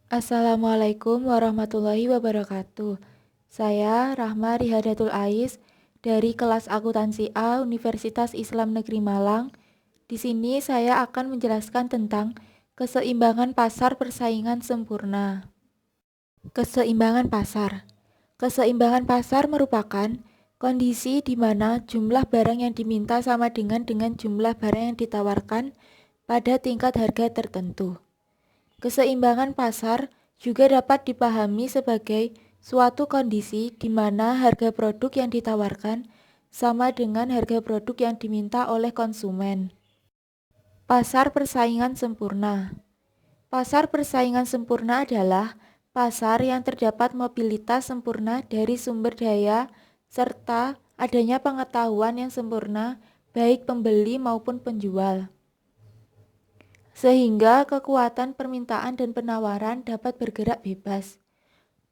Assalamualaikum warahmatullahi wabarakatuh. Saya Rahma Rihadatul Ais dari kelas akuntansi A Universitas Islam Negeri Malang. Di sini saya akan menjelaskan tentang keseimbangan pasar persaingan sempurna. Keseimbangan pasar. Keseimbangan pasar merupakan kondisi di mana jumlah barang yang diminta sama dengan jumlah barang yang ditawarkan pada tingkat harga tertentu. Keseimbangan pasar juga dapat dipahami sebagai suatu kondisi di mana harga produk yang ditawarkan sama dengan harga produk yang diminta oleh konsumen. Pasar persaingan sempurna. Pasar persaingan sempurna adalah pasar yang terdapat mobilitas sempurna dari sumber daya serta adanya pengetahuan yang sempurna baik pembeli maupun penjual, sehingga kekuatan permintaan dan penawaran dapat bergerak bebas.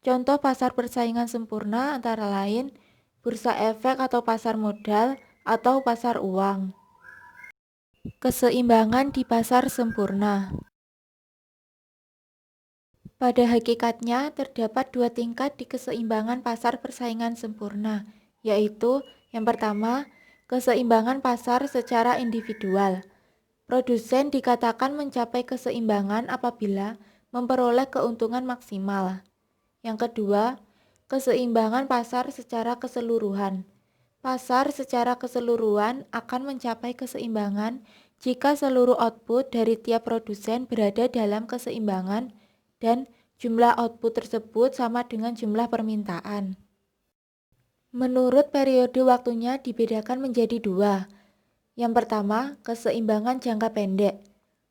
Contoh pasar persaingan sempurna antara lain bursa efek atau pasar modal atau pasar uang. Keseimbangan di pasar sempurna. Pada hakikatnya terdapat dua tingkat di keseimbangan pasar persaingan sempurna, yaitu yang pertama, keseimbangan pasar secara individual. Produsen dikatakan mencapai keseimbangan apabila memperoleh keuntungan maksimal. Yang kedua, keseimbangan pasar secara keseluruhan. Pasar secara keseluruhan akan mencapai keseimbangan jika seluruh output dari tiap produsen berada dalam keseimbangan dan jumlah output tersebut sama dengan jumlah permintaan. Menurut periode waktunya dibedakan menjadi dua. Yang pertama, keseimbangan jangka pendek.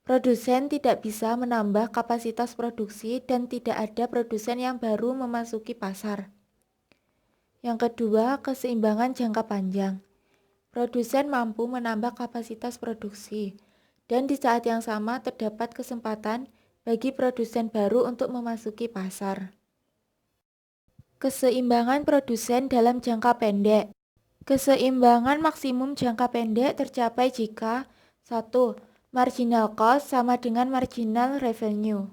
Produsen tidak bisa menambah kapasitas produksi dan tidak ada produsen yang baru memasuki pasar. Yang kedua, keseimbangan jangka panjang. Produsen mampu menambah kapasitas produksi, dan di saat yang sama terdapat kesempatan bagi produsen baru untuk memasuki pasar. Keseimbangan produsen dalam jangka pendek. Keseimbangan maksimum jangka pendek tercapai jika 1. Marginal cost sama dengan marginal revenue.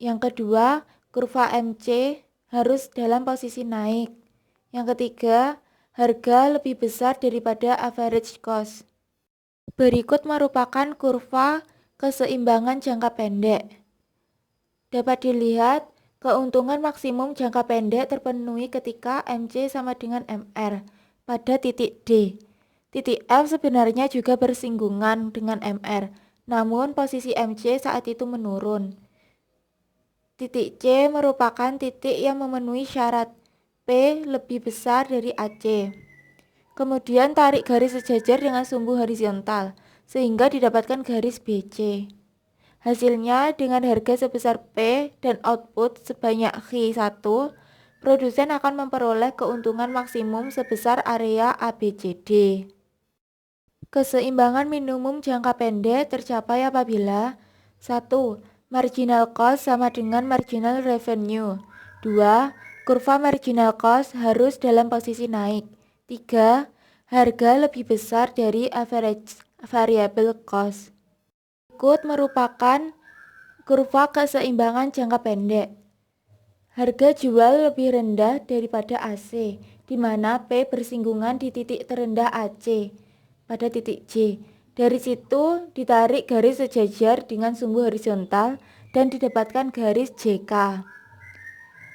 Yang kedua, kurva MC harus dalam posisi naik. Yang ketiga, harga lebih besar daripada average cost. Berikut merupakan kurva keseimbangan jangka pendek. Dapat dilihat, keuntungan maksimum jangka pendek terpenuhi ketika MC sama dengan MR pada titik D. Titik F sebenarnya juga bersinggungan dengan MR, namun posisi MC saat itu menurun. Titik C merupakan titik yang memenuhi syarat P lebih besar dari AC. Kemudian tarik garis sejajar dengan sumbu horizontal, sehingga didapatkan garis BC. Hasilnya dengan harga sebesar P dan output sebanyak Q1, produsen akan memperoleh keuntungan maksimum sebesar area ABCD. Keseimbangan minimum jangka pendek tercapai apabila 1. Marginal cost sama dengan marginal revenue. 2. Kurva marginal cost harus dalam posisi naik. 3. Harga lebih besar dari average variable cost. Berikut merupakan kurva keseimbangan jangka pendek. Harga jual lebih rendah daripada AC, di mana P bersinggungan di titik terendah AC pada titik J. Dari situ ditarik garis sejajar dengan sumbu horizontal dan didapatkan garis JK.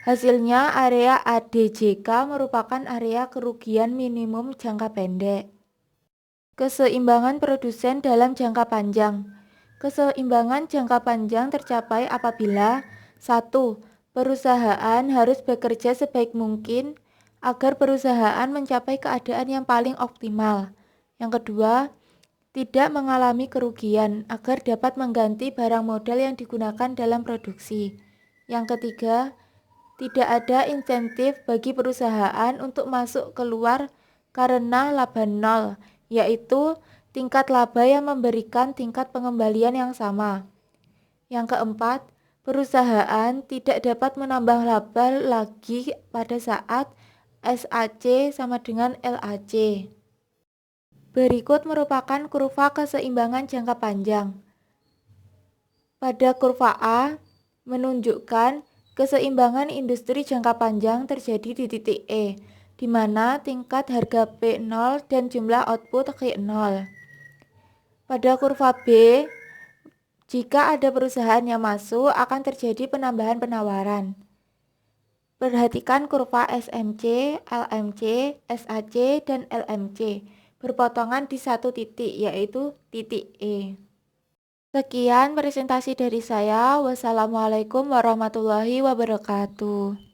Hasilnya area ADJK merupakan area kerugian minimum jangka pendek. Keseimbangan produsen dalam jangka panjang. Keseimbangan jangka panjang tercapai apabila 1. Perusahaan harus bekerja sebaik mungkin agar perusahaan mencapai keadaan yang paling optimal. Yang kedua, tidak mengalami kerugian agar dapat mengganti barang modal yang digunakan dalam produksi. Yang ketiga, tidak ada insentif bagi perusahaan untuk masuk keluar karena laba nol, yaitu tingkat laba yang memberikan tingkat pengembalian yang sama. Yang keempat, perusahaan tidak dapat menambah laba lagi pada saat SAC sama dengan LAC. Berikut merupakan kurva keseimbangan jangka panjang. Pada kurva A, menunjukkan keseimbangan industri jangka panjang terjadi di titik E, di mana tingkat harga P 0 dan jumlah output Q 0. Pada kurva B, jika ada perusahaan yang masuk, akan terjadi penambahan penawaran. Perhatikan kurva SMC, LMC, SAC, dan LMC berpotongan di satu titik, yaitu titik E. Sekian presentasi dari saya. Wassalamualaikum warahmatullahi wabarakatuh.